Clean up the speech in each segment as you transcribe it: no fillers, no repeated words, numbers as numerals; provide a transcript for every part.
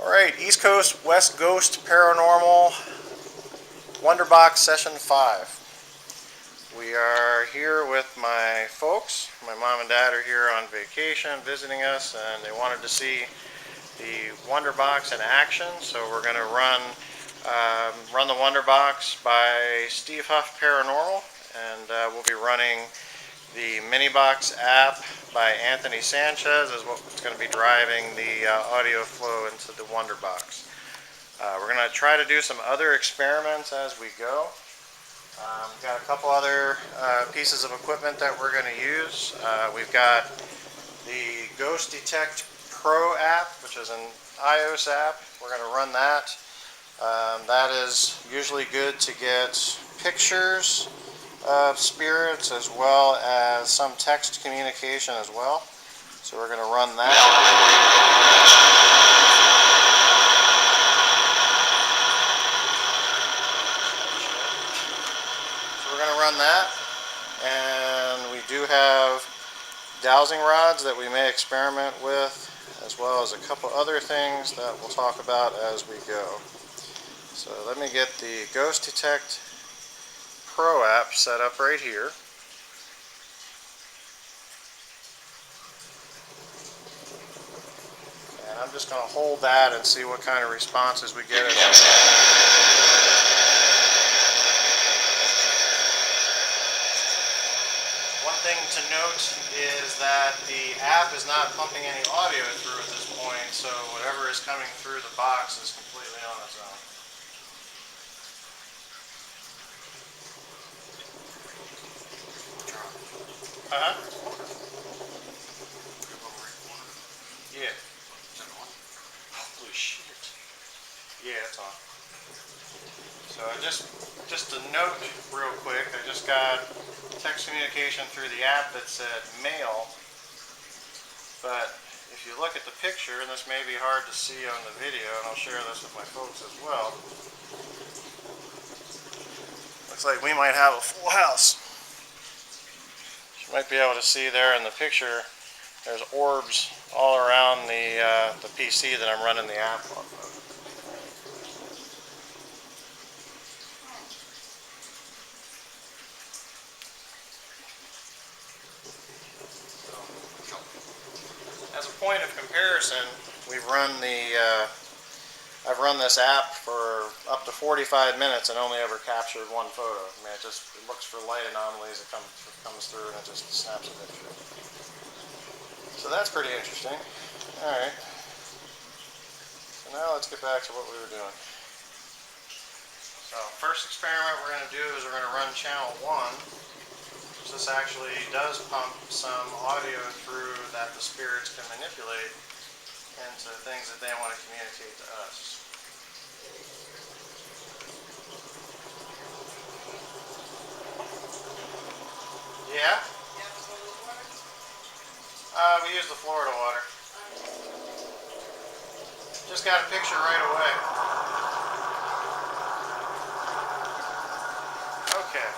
Alright, East Coast, West Coast Paranormal, WonderBox Session 5. We are here with my folks. My mom and dad are here on vacation visiting us, and they wanted to see the WonderBox in action, so we're going to run the WonderBox by Steve Huff Paranormal, and we'll be running the MiniBox app by Anthony Sanchez is what's going to be driving the audio flow into the WonderBox. We're going to try to do some other experiments as we go. We've got a couple other pieces of equipment that we're going to use. We've got the Ghost Detect Pro app, which is an iOS app. We're going to run that. That is usually good to get pictures of spirits as well as some text communication as well. So we're going to run that. So we're going to run that, and we do have dowsing rods that we may experiment with, as well as a couple other things that we'll talk about as we go. So let me get the Ghost Detect Pro app set up right here. And I'm just going to hold that and see what kind of responses we get. One thing to note is that the app is not pumping any audio through at this point, so whatever is coming through the box is completely on its own. Uh-huh. Yeah. Holy shit. Yeah, it's on. So just a note real quick, I just got text communication through the app that said mail, but if you look at the picture, and this may be hard to see on the video, and I'll share this with my folks as well, looks like we might have a full house. You might be able to see there in the picture, there's orbs all around the PC that I'm running the app off of. So, as a point of comparison, I've run this app for up to 45 minutes and only ever captured one photo. I mean, it looks for light anomalies, it comes through and it just snaps a picture. So that's pretty interesting. Alright. So now let's get back to what we were doing. So first experiment we're going to do is we're going to run channel 1. This actually does pump some audio through that the spirits can manipulate into things that they want to communicate to us. Yeah? We use the Florida water. Just got a picture right away. Okay.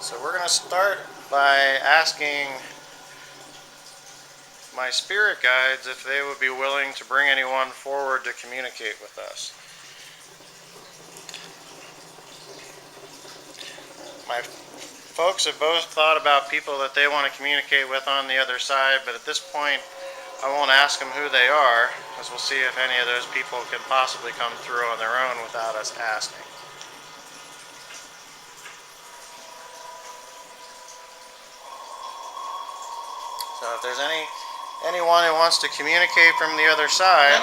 So we're going to start by asking my spirit guides if they would be willing to bring anyone forward to communicate with us. My folks have both thought about people that they want to communicate with on the other side, but at this point I won't ask them who they are, because we'll see if any of those people can possibly come through on their own without us asking. So if there's anyone who wants to communicate from the other side,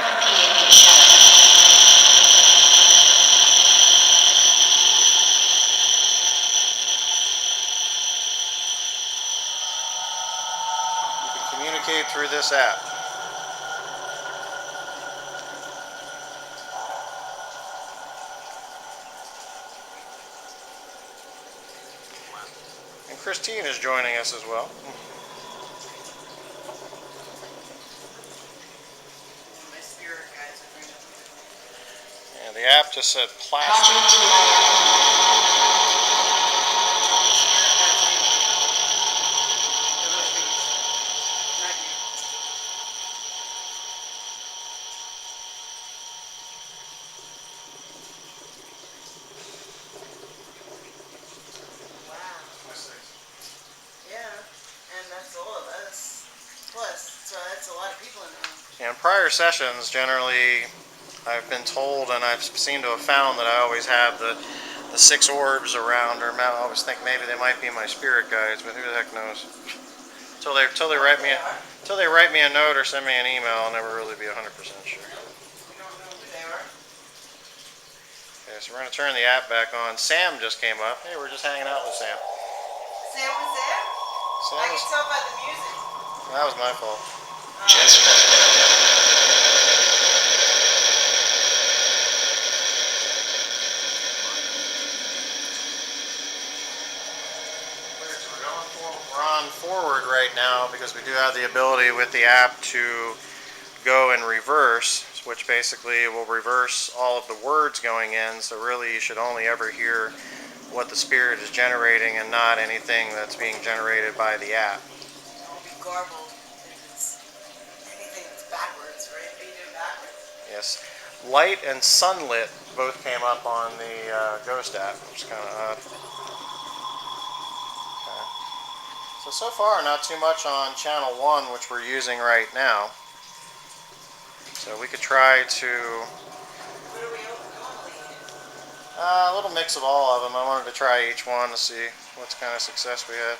you can communicate through this app. And Christine is joining us as well. And the app just said plastic. prior sessions, generally, I've been told, and I've seemed to have found that I always have the 6 orbs around, or I always think maybe they might be my spirit guides, but who the heck knows? Till they write me a note or send me an email, I'll never really be 100% sure. Okay, so we're going to turn the app back on. Sam just came up. Hey, we're just hanging out with Sam. Sam was there? I can tell by the music. That was my fault. We're on forward right now because we do have the ability with the app to go in reverse, which basically will reverse all of the words going in, so really you should only ever hear what the spirit is generating and not anything that's being generated by the app. It won't be garbled if it's anything that's backwards, right? Are you doing backwards? Yes. Light and sunlit both came up on the Ghost app, which is kind of odd. Okay. So far not too much on channel 1, which we're using right now. So we could try to... What are we normally in? A little mix of all of them. I wanted to try each one to see what kind of success we had.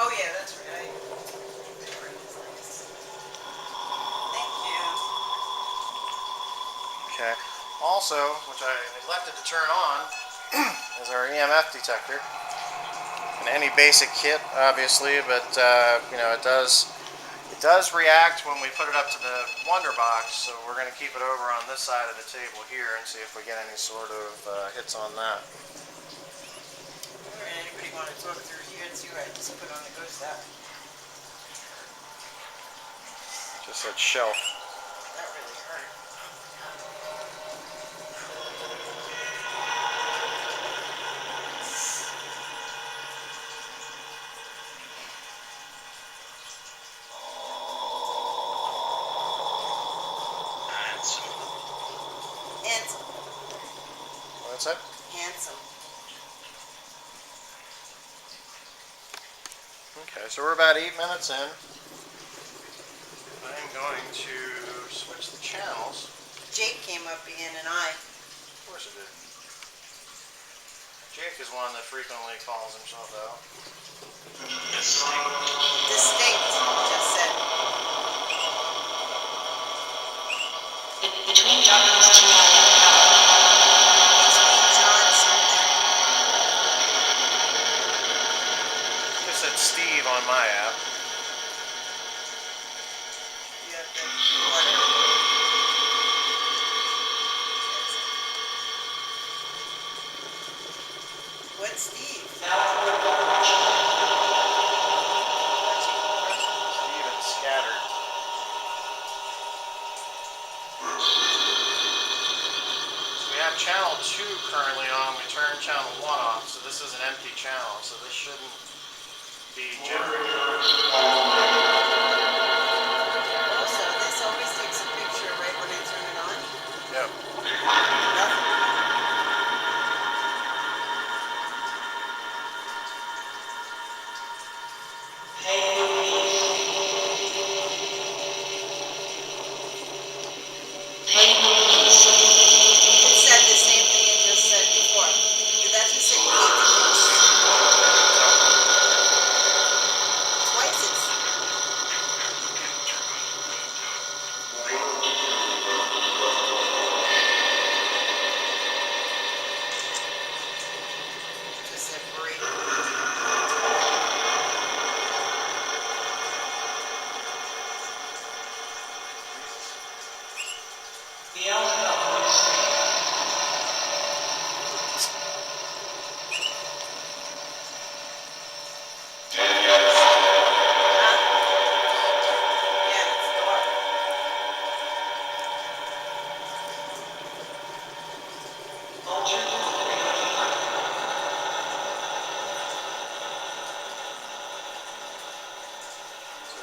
Oh yeah, that's right. Thank you. Okay. Also, which I neglected to turn on, is our EMF detector. And any basic kit, obviously, but you know, it does react when we put it up to the WonderBox. So we're going to keep it over on this side of the table here and see if we get any sort of hits on that. Anybody want to talk through here and see what I just put on the Ghost app? Just that shelf. That really hurt. Handsome. What's that? Handsome. Okay, so we're about 8 minutes in. I'm going to switch the channels. Jake came up again and I. Of course it did. Jake is one that frequently calls himself out. Distinct, just said. Between darkness to light. Between John something. Just said Steve on my app. You have the water. What's Steve? Steve and Scattered. So we have channel 2 currently on. We turned channel 1 off, so this is an empty channel, so this shouldn't be generated. Also, this always takes a picture right when I turn it on. Yep. Nothing. It said the same thing it just said before. Did that just say peace? Twice it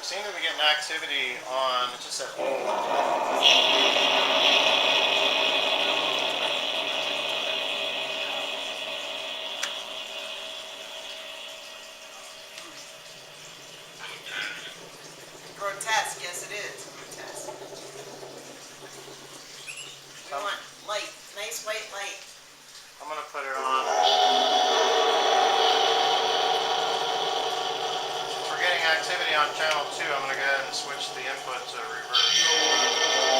seem to be getting activity on, it just said, grotesque, yes it is. Grotesque. We want light, nice white light. I'm going to put it on. We're getting activity on channel 2. I'm going to go ahead and switch the input to reverse.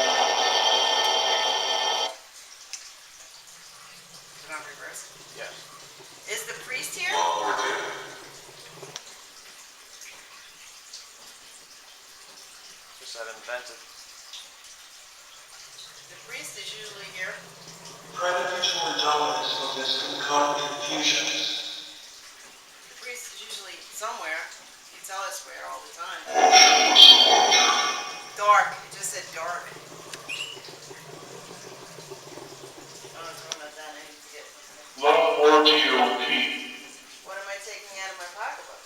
Put on reverse. Yes. Is the priest here? Just said invented. The priest is usually here. Predatory dominance of this can cause confusion. The priest is usually somewhere. You tell us where all the time. Dark. It just said dark. Oh, I'm talking about that. I need to get something. Love or TOP. What am I taking out of my pocketbook?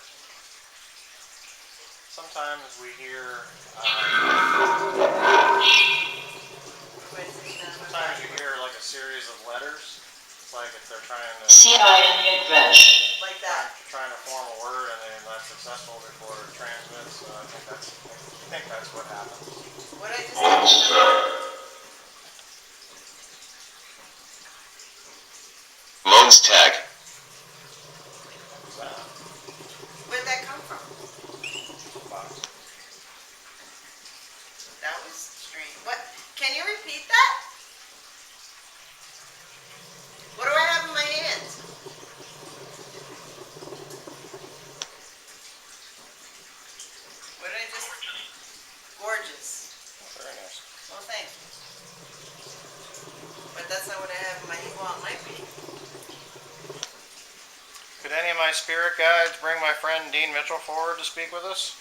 Sometimes we hear, What am I taking out of my sometimes you pocketbook? hear like a series of letters. It's like if they're trying to, Like that. trying to form a word and they're not successful before it transmits. So I think that's what happens. What I just did. Moans tag. What's that? Where'd that come from? Box. That was strange. What? Can you repeat that? What do I have in my hands? What did I just... Gorgeous. Oh, very nice. Well, thank you. But that's not what I have in my... Well, it might be. Could any of my spirit guides bring my friend Dean Mitchell forward to speak with us?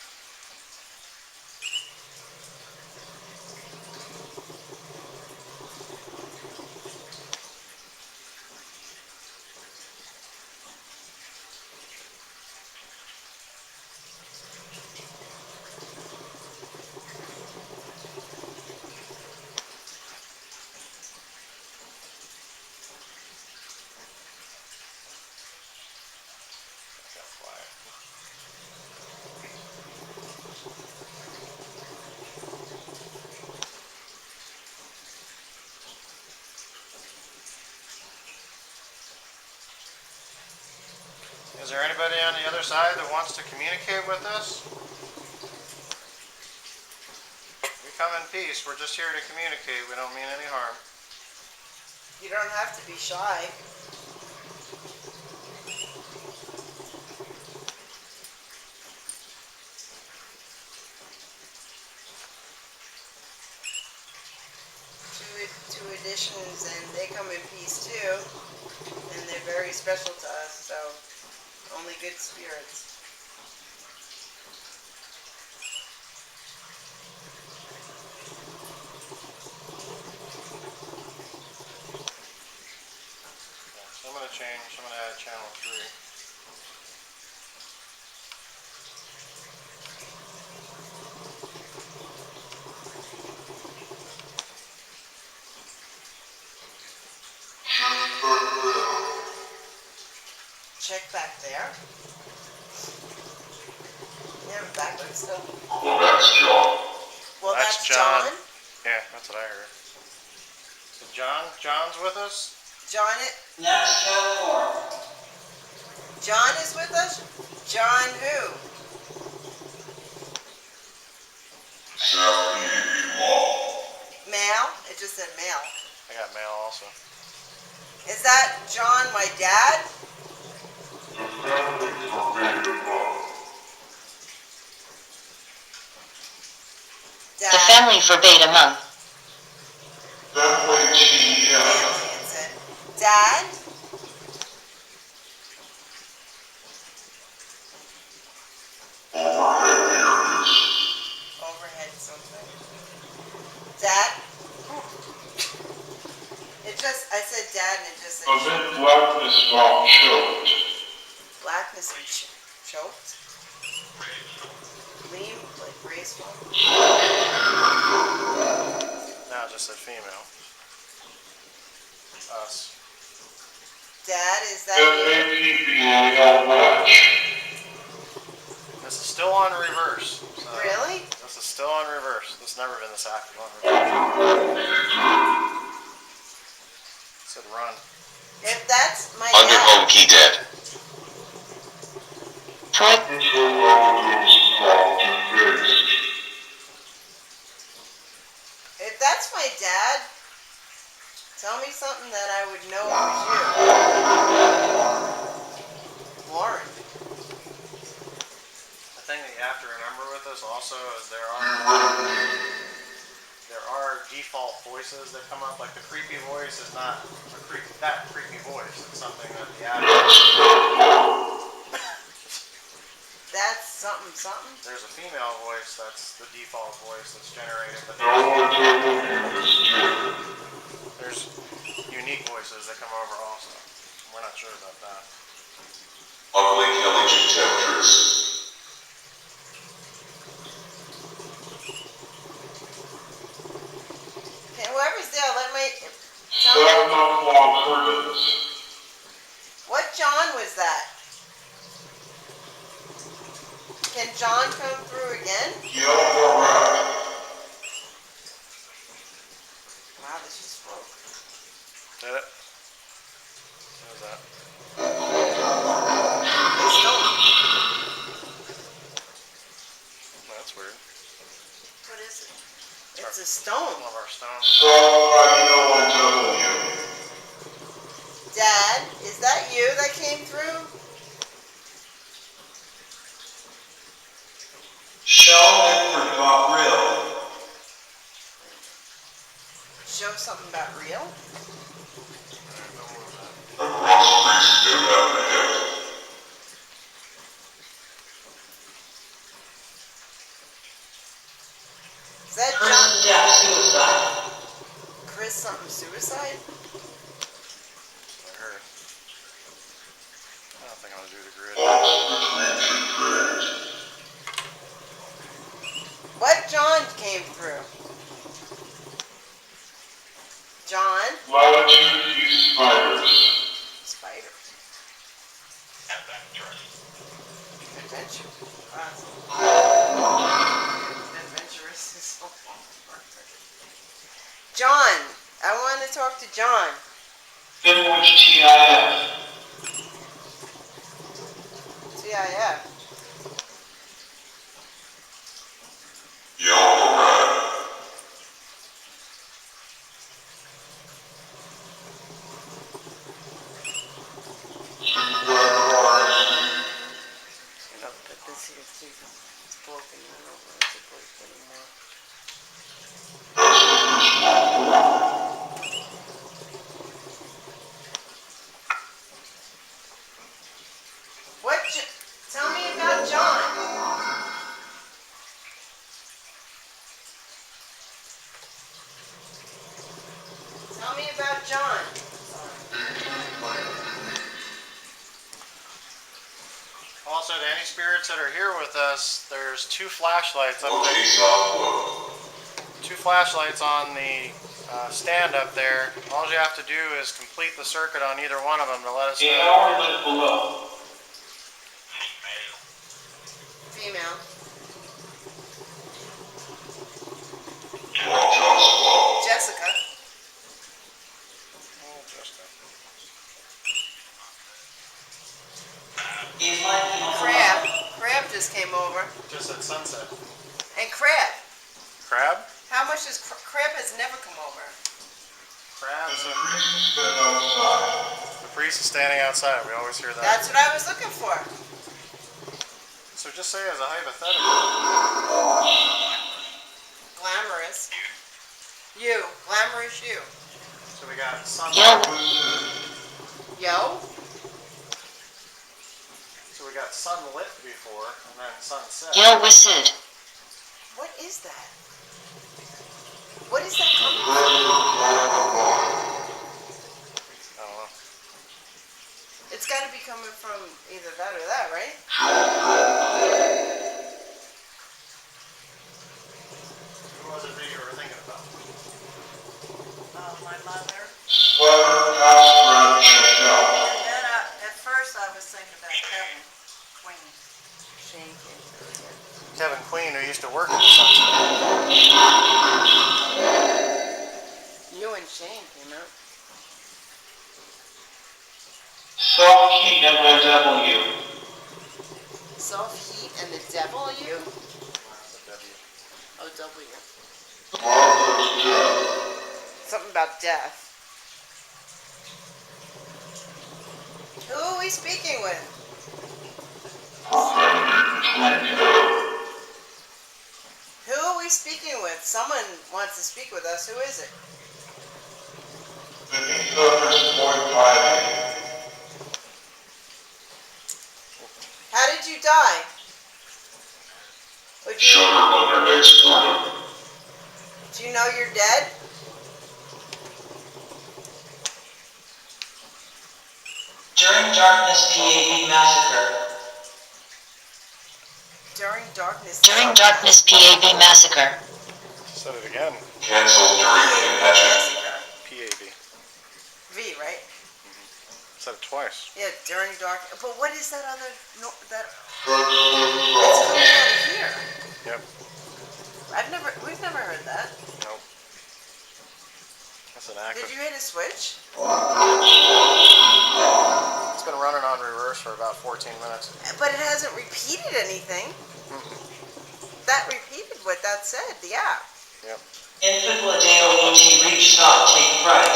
Is there anybody on the other side that wants to communicate with us? We come in peace. We're just here to communicate. We don't mean any harm. You don't have to be shy. Two editions, and they come in peace too, and they're very special to us, so only good spirits. So I'm going to change. I'm going to add channel 3. Check back there. You have it backwards still. That's John. Well, That's that's John. John. Yeah, that's what I heard. So John's with us? John is with us? John who? Male? It just said male. I got mail also. Is that John, my dad? The family forbade a monk. Family, it said. Dad? Overhead something. Dad? It just, I said dad and it just said Blackness while choked. blackness and choked. Lean, like graceful. Now it just said female. Us. Dad, is that you? This is still on reverse. So Really? this is still on reverse. This has never been this active on reverse. It said run. If that's my Under dad. home key dead. Try. If that's my dad, tell me something that I would know it was you. Lauren. The thing that you have to remember with this also is there are default voices that come up. Like the creepy voice is not that creepy voice. It's something that the app. That's something something? There's a female voice that's the default voice that's generated, but there's unique voices that come over also. We're not sure about that. Ugly Village Temptress. Okay, whoever's there, let me tell Stand me. up long curtains. What John was that? Can John come through again? Yell for red. Wow, this just broke. Did it? What was that? It's stone. That's weird. What is it? It's a stone. One of our stones. So I know I double you. Dad, is that you that came through? Shell Edward got real. Show something about real? The cross priest did have a hit. Is that Person John? death suicide. Chris something suicide? I heard. I don't think I'm gonna do the grid. What John came through? John? Latitude East Spiders. Spider. Adventure. Adventure. Adventurous is so long. John. I want to talk to John. Inwich TIF. TIF. Yell for red. Put this here too. It's broken. I don't know if it's broken anymore. Tell me about John. Tell me about John. Also, to any spirits that are here with us, there's two flashlights up there. Two flashlights on the stand up there. All you have to do is complete the circuit on either one of them to let us know. Or lit below. Female. Jessica. Oh, Jessica. Crab. Crab just came over. Just at sunset. And Crab. Crab? How much is Crab has never come over? Crab? The priest is standing outside. The priest is standing outside. We always hear that. That's what I was looking for. So just say as a hypothetical. Glamorous. You. Glamorous you. So we got sun. Yo. So we got sunlit before, and then sunset. Yo whistled. What is that? What is that coming from? I don't know. It's got to be coming from either that or that, right? I was thinking about Kevin Queen. Shane came through again. Kevin Queen, who used to work at the Sunset. You and Shane came out. Soft heat and the W. Soft heat and the W? Oh, W. Something about death. Who are we speaking with? Who are we speaking with? Someone wants to speak with us. Who is it? How did you die? Would you, do you know you're dead? During darkness, PAB massacre. During darkness. During darkness PAB massacre. Said it again. Cancelled during Massacre. PAB. V, right? Said it twice. Yeah, during dark. But what is that other? No, that. It's coming out of here. Yep. We've never heard that. Nope. That's an active. Did you hit a switch? It's been running on reverse for about 14 minutes. But it hasn't repeated anything. That repeated what that said, the app. Yep. Infant Ladeo ET reach stop take right.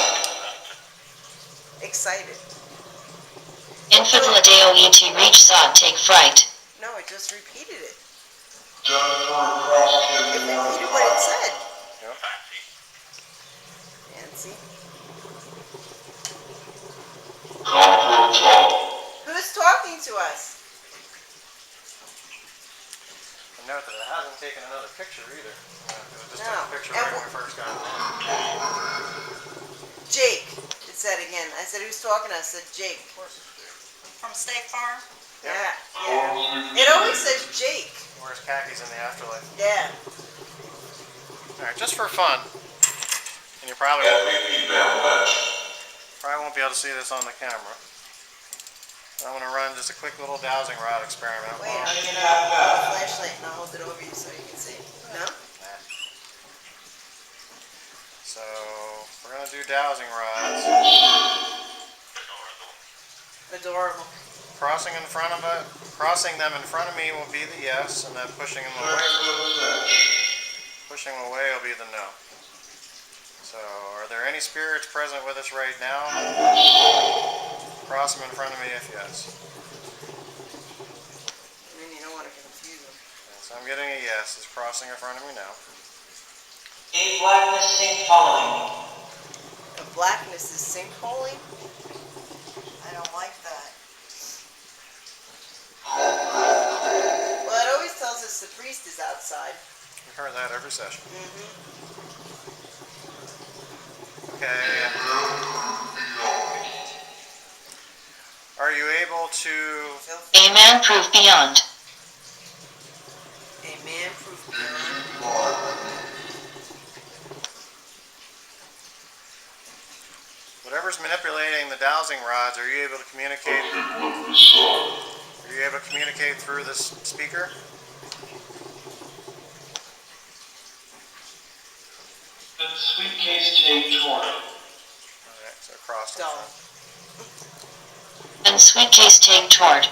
Excited. Infant Ladeo ET reach sod take fright. No, it just repeated it. It It repeated what it said. Yep. Nancy. Conference hall. Who's talking to us? And note that it hasn't taken another picture either. It just No. took a picture And right when we first got in. Jake. It said again. I said, who's talking to us? I said, Jake. From State Farm? Yeah. It always says Jake. Wears khakis in the afterlife. Yeah. Alright, just for fun. And you probably won't be able to see this on the camera. I'm going to run just a quick little dowsing rod experiment. Wait, I'll get a flashlight and I'll hold it over you so you can see. No? So, we're going to do dowsing rods. Adorable. Crossing them in front of me will be the yes, and then pushing them away will be the no. So, are there any spirits present with us right now? Cross them in front of me if yes. I mean, you don't want to confuse them. So I'm getting a yes. It's crossing in front of me now. A blackness sink following. A blackness is sinkholing? I don't like that. Well, it always tells us the priest is outside. We've heard that every session. Mm-hmm. Okay. Are you able to... A man proof beyond. A man proof beyond. Whatever's manipulating the dowsing rods, are you able to communicate? Are you able to communicate through this speaker? The suitcase take toward. Alright, so cross in Dull. front. And suitcase take toward.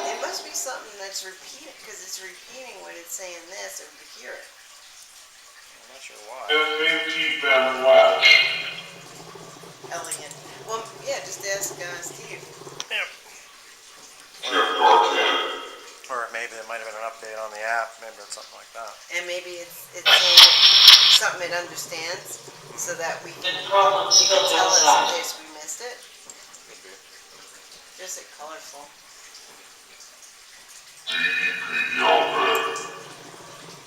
It must be something that's repeating, because it's repeating what it's saying this over here. I'm not sure why. FAP band watch. Elegant. Well, yeah, just ask Steve. Yep. Or maybe it might have been an update on the app. Maybe it's something like that. And maybe it's saying something it understands, so that we can Problem you still can tell us in outside. case we missed it. Could be. Just a colorful.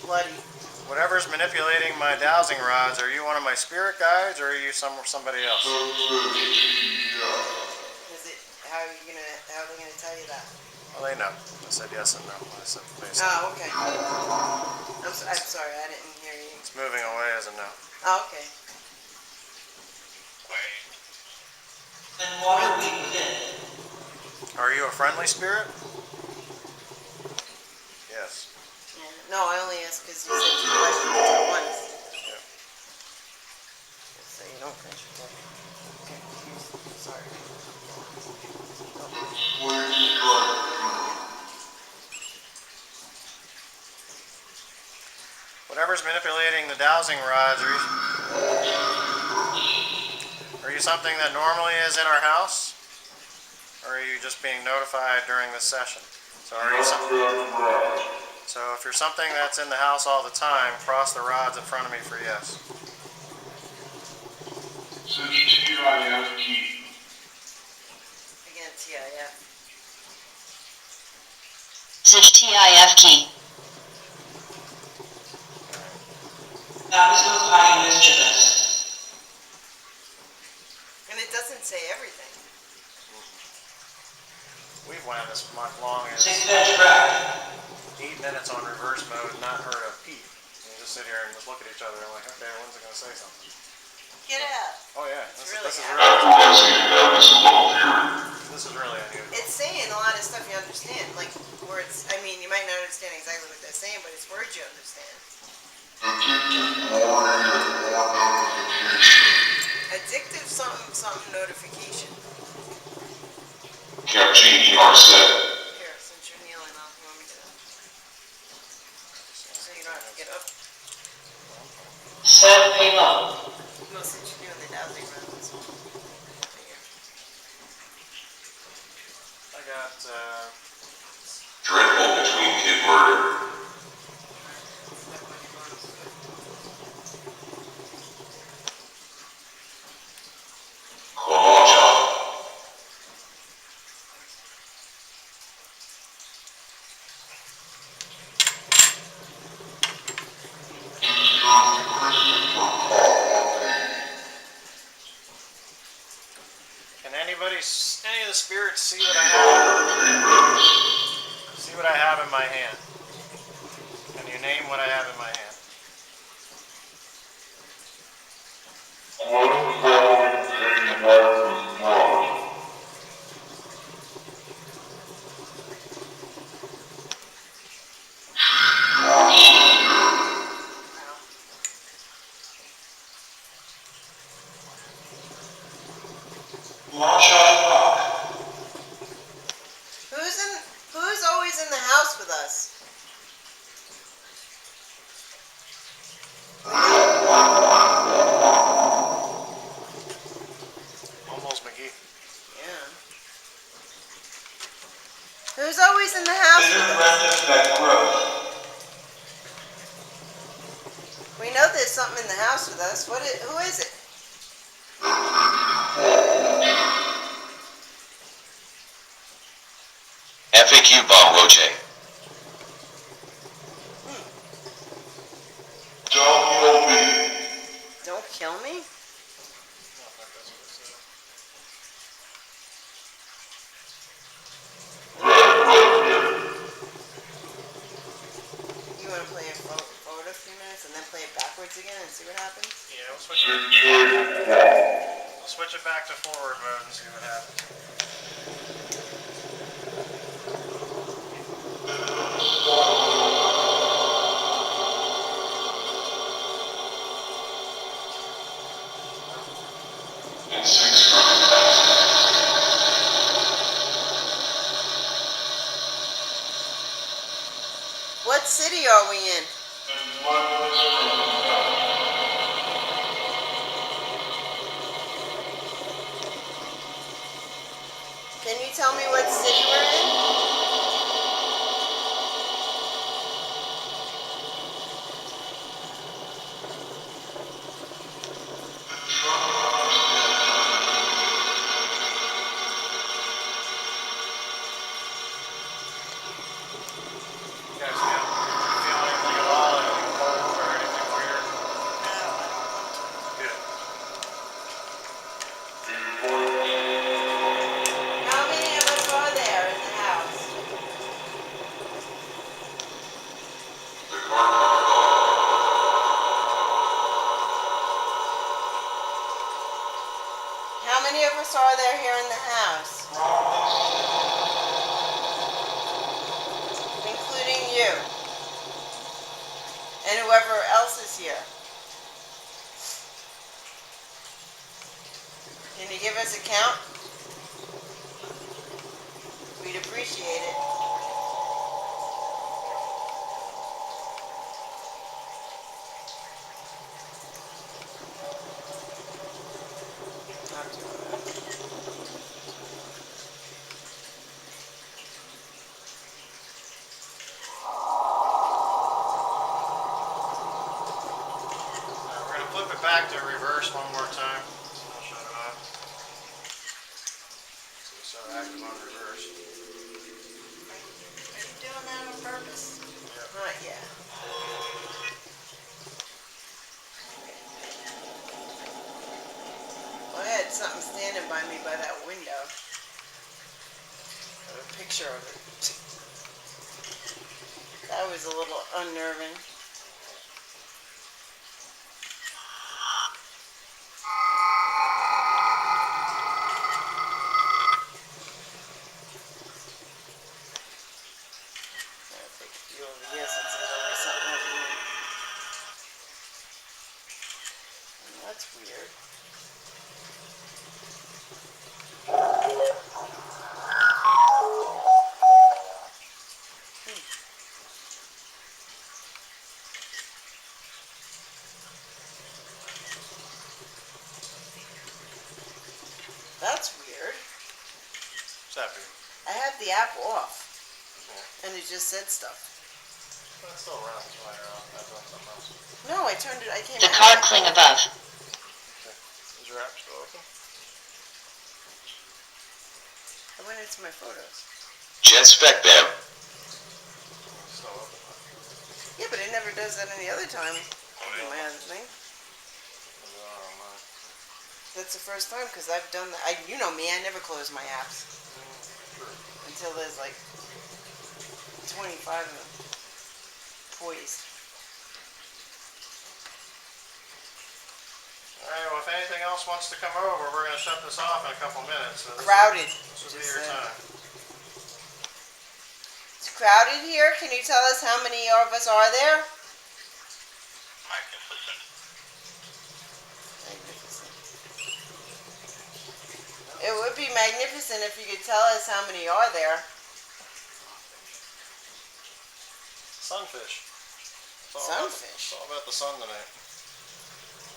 Bloody. Whatever's manipulating my dowsing rods, are you one of my spirit guides or are you somebody else? Is it? How are they gonna tell you that? Well, they know. I said yes and no. I said basically. Oh, okay. I'm sorry, I didn't hear you. It's moving away as a no. Oh, okay. and water being within. Are you a friendly spirit? Yes. Yeah. No, I only asked because you said two questions at once. Yeah. So you don't get confused. Sorry. Whatever's manipulating the dowsing rods, are you something that normally is in our house? Or are you just being notified during this session? So if you're something that's in the house all the time, cross the rods in front of me for yes. TIF key. Again, TIF. Message TIF key. Episode high mischievous. And it doesn't say everything. We've went as long as 6-bed track. 8 minutes on reverse mode and not heard a peep. And you just sit here and just look at each other and like, okay, when's it going to say something? Get out. Oh yeah, It's this really is really unusual. It's saying a lot of stuff you understand, like words. I mean, you might not understand exactly what they're saying, but it's words you understand. Addictive something notification. Captain ER set. Here, since you're kneeling, you want me to? So you don't have to get up. Set payload. No, since you're doing the dowsing rounds. I got, Dreadful between kid murder. Clamacha. can any of the spirits see what I have? See what I have in my hand? Can you name what I have in my hand? Who's always in the house with us? Almost McGee. Yeah. Who's always in the house with us? We know there's something in the house with us. Who is it? FAQ Bomb Roche. Don't kill me? You want to play it forward a few minutes and then play it backwards again and see what happens? Yeah, we'll switch it back to forward mode and see what happens. What city are we in? Can you tell me what city we're in? You guys feel anything at all? Anything cold or anything weird? No, I don't want to. Good. How many of us are there in the are there here in the house? Including you. And whoever else is here. Can you give us a count? We'd appreciate it. Not doing that. We're going to flip it back to reverse one more time. I'll shut it off. So it's active on reverse. Are you doing that on purpose? Not yet. Well, I had something standing by me by that window. Got a picture of it. That was a little unnerving. I'll take a few over here since there's always something over here. That's weird. That's weird. What's that for? I had the app off, and it just said stuff. Well, it still runs while you're off. That's on something else. No, I turned it. I came. The out. card cling above. Okay. Is your app still open? I went into my photos. Jet Spec Bam. It's still open. Yeah, but it never does that any other time. On my other thing. Is it on mine? That's the first time because I've done that. You know me. I never close my apps until there's like 25 of them poised. Alright, well if anything else wants to come over, we're going to shut this off in a couple minutes. So Crowded. This will be Just your said. time. It's crowded here. Can you tell us how many of us are there? Magnificent. Magnificent. It would be magnificent if you could tell us how many are there. Sunfish. Sunfish? It's all about the sun tonight.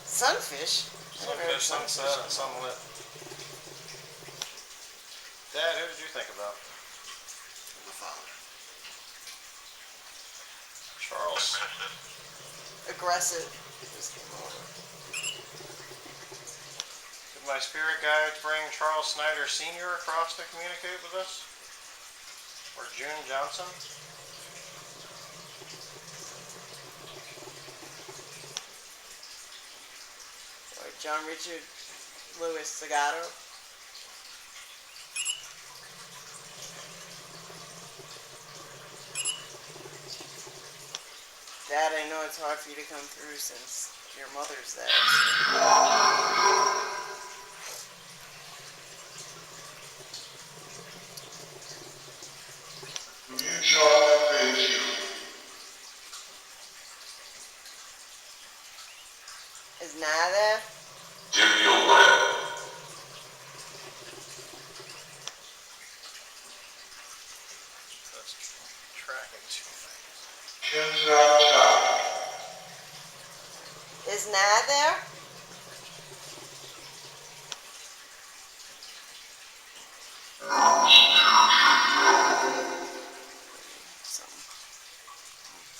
Sunfish? I never heard Sunfish, of sunset, and sunlit. Dad, who did you think about? The father. Charles. Aggressive. Just came over. Did my spirit guides bring Charles Snyder Sr. across to communicate with us? Or June Johnson? Or John Richard Louis Segato. Dad, I know it's hard for you to come through since your mother's there. Is Naya there? Do your work. That's tracking two things. Is Naya there?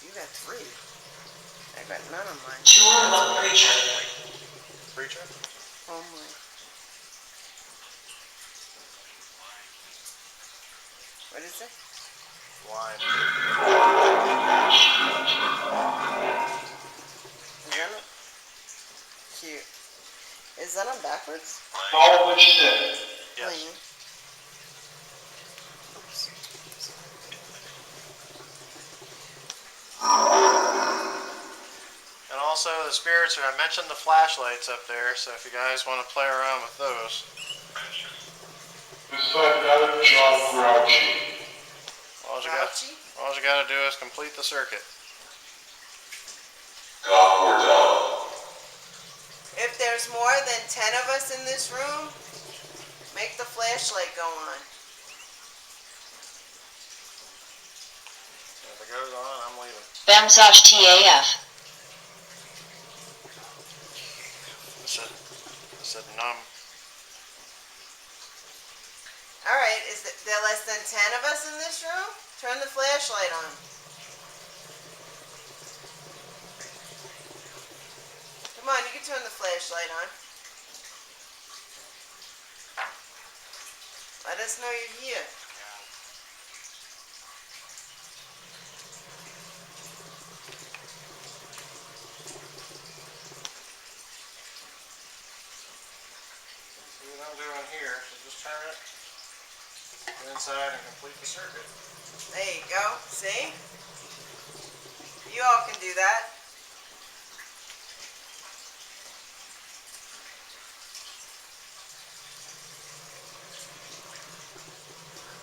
You got 3. I got none of mine. Preacher? Oh my. What is it? Line. Is that it? Cute. Is that on backwards? Follow what you said. Yes. Oh, And also the spirits, I mentioned the flashlights up there, so if you guys want to play around with those. gotta do is complete the circuit. Cop, we're done. If there's more than 10 of us in this room, make the flashlight go on. If it goes on, I'm leaving. Bamsosh TAF. I said numb. Alright, is there less than 10 of us in this room? Turn the flashlight on. Come on, you can turn the flashlight on. Let us know you're here. See what I'm doing here, so just turn it, go inside and complete the circuit. There you go. See? You all can do that.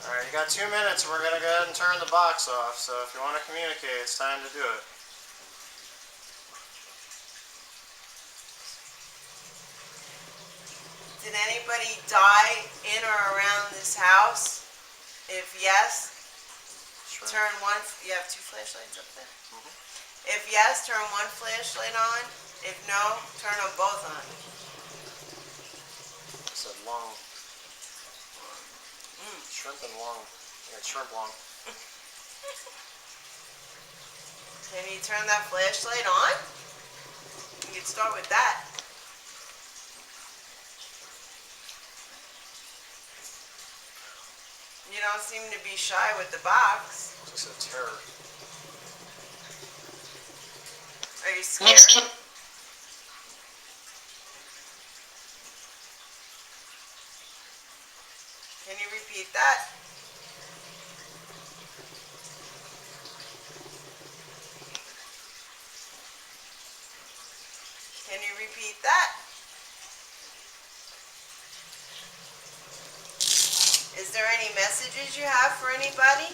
Alright, you got 2 minutes and we're going to go ahead and turn the box off, so if you want to communicate, it's time to do it. Did anybody die in or around this house? If yes, Sure. turn one. You have 2 flashlights up there? Mhm. If yes, turn one flashlight on. If no, turn them both on. I said long. Shrimp and long. Yeah, shrimp long. Can you turn that flashlight on? You can start with that. You don't seem to be shy with the box. Just a terror. Are you scared? Mixed kit. Can you repeat that? Can you repeat that? Is there any messages you have for anybody?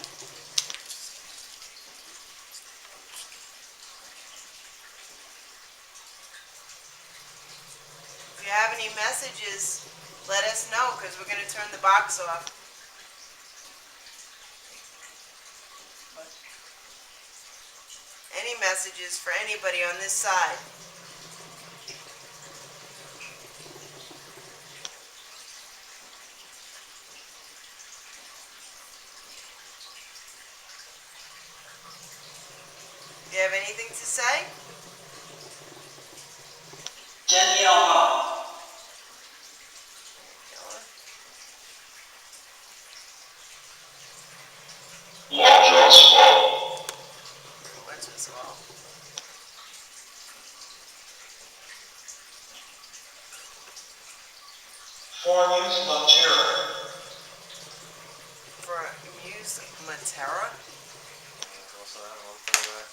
If you have any messages, let us know because we're going to turn the box off. Any messages for anybody on this side? Do you have anything to say? Danielle, Large and small. What's this all? for use Montero. For Muse Matera? What's that one? Put it back.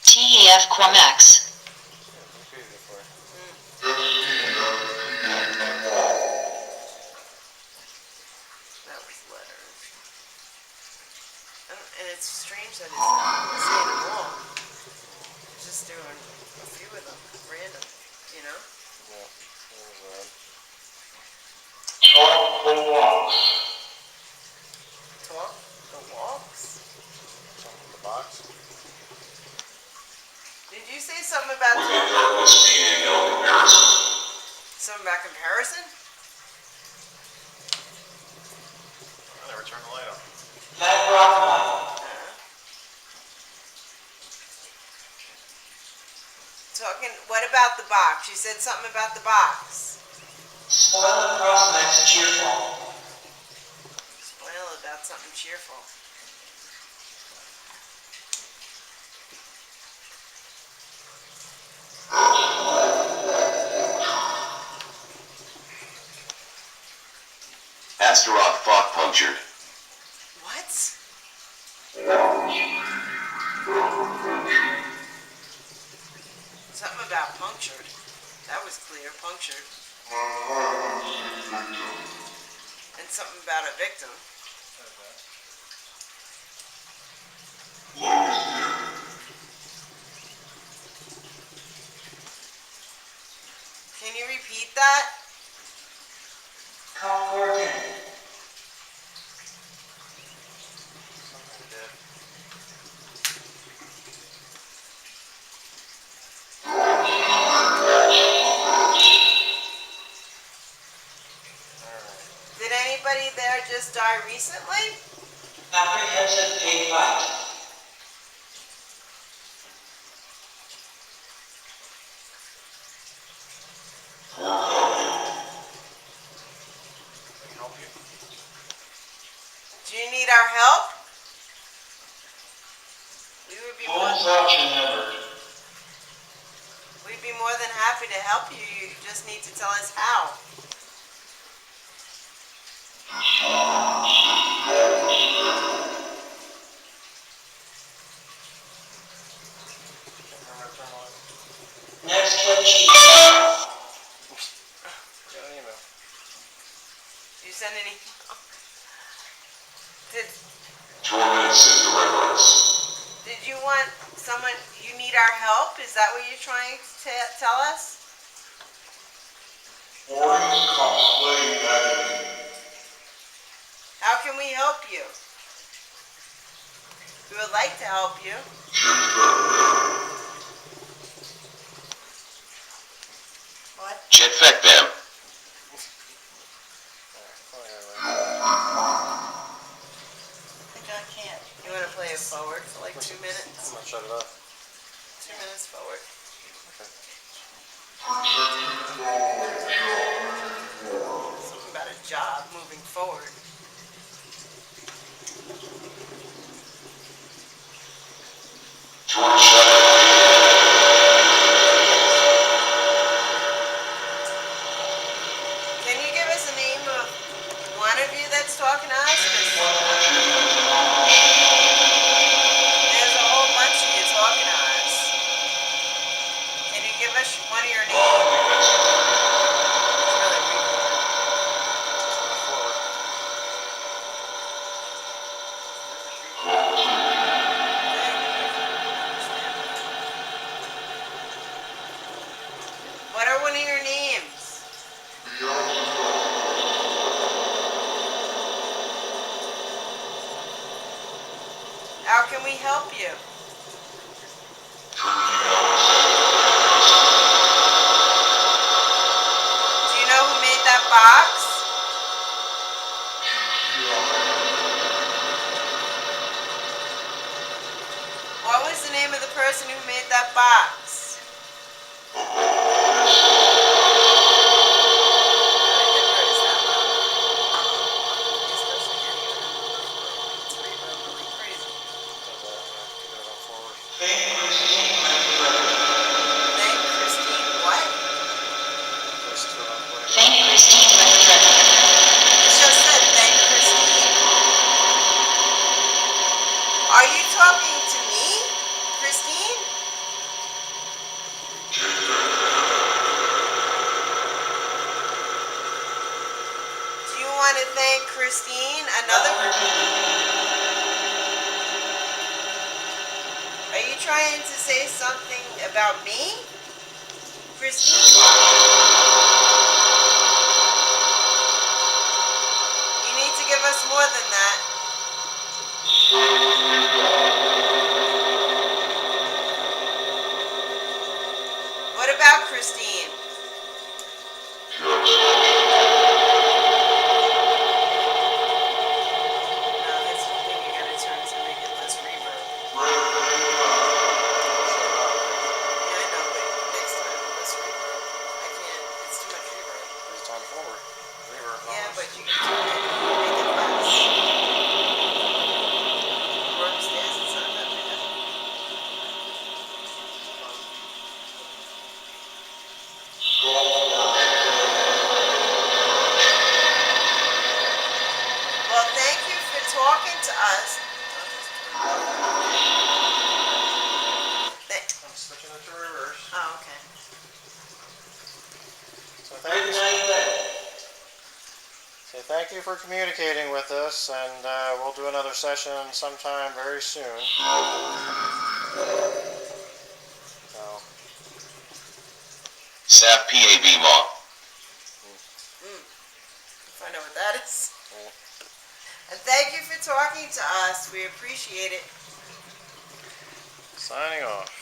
TEF Quamax. Yeah, repeat it for you. That was letters. And it's strange that it's not saying them all. It's just doing a few of them, random, you know? Yeah. There's Talk the walks. Talk the walks. something in the box. Did you say something about Within talk? darkness, seeing no comparison. Something about comparison? I never turned the light on. Matt Rockman. Talking, what about the box? You said something about the box. Spoil the prospects cheerful. Spoil about something cheerful. Astaroth fought punctured. What? Something about punctured. That was clear, punctured. And something about a victim. Can you repeat that? Call 14. Something did. Did anybody there just die recently? Apprehensive paid light. I can help you. Do you need our help? Full option number. We'd be more than happy to help you. You just need to tell us how. Next hit sheet. Got an email. You send an email? Did 4 minutes since deliverance. Did you want someone, you need our help? Is that what you're trying to tell us? Orange cosplay magazine. How can we help you? We would like to help you. What? Jetfect them. I think I can't. You want to play it forward for like 2 minutes? I'm gonna shut it off. 2 minutes forward. Something about a job moving forward. George Shutter. Can you give us a name of one of you that's talking to us? 'Cause there's a whole bunch of you talking to us. Can you give us one of your names? It's really weird. What are one of your names? How can we help you? Do you know who made that box? What was the name of the person who made that box? Thank Christine Manfredi. Thank Christine what? Thank Christine Manfredi. It just said thank Christine. Are you talking to me, Christine? Do you want to thank Christine? Another? Are you trying to say something about me, Christine? You need to give us more than that. What about Christine? No, that's the thing you gotta turn to make it less reverb. Yeah, I know, but next time less reverb. I can't, it's too much reverb. It's on forward. Reverb. Yeah, but you can turn it, make it less. Or upstairs, it's not that bad. Well, thank you for talking to us. I'm switching it to reverse. Oh, okay. So Good night, then. so thank you for communicating with us, and we'll do another session sometime very soon. So, SAP PAB Mom. Find out what that is. And thank you for talking to us. We appreciate it. signing off.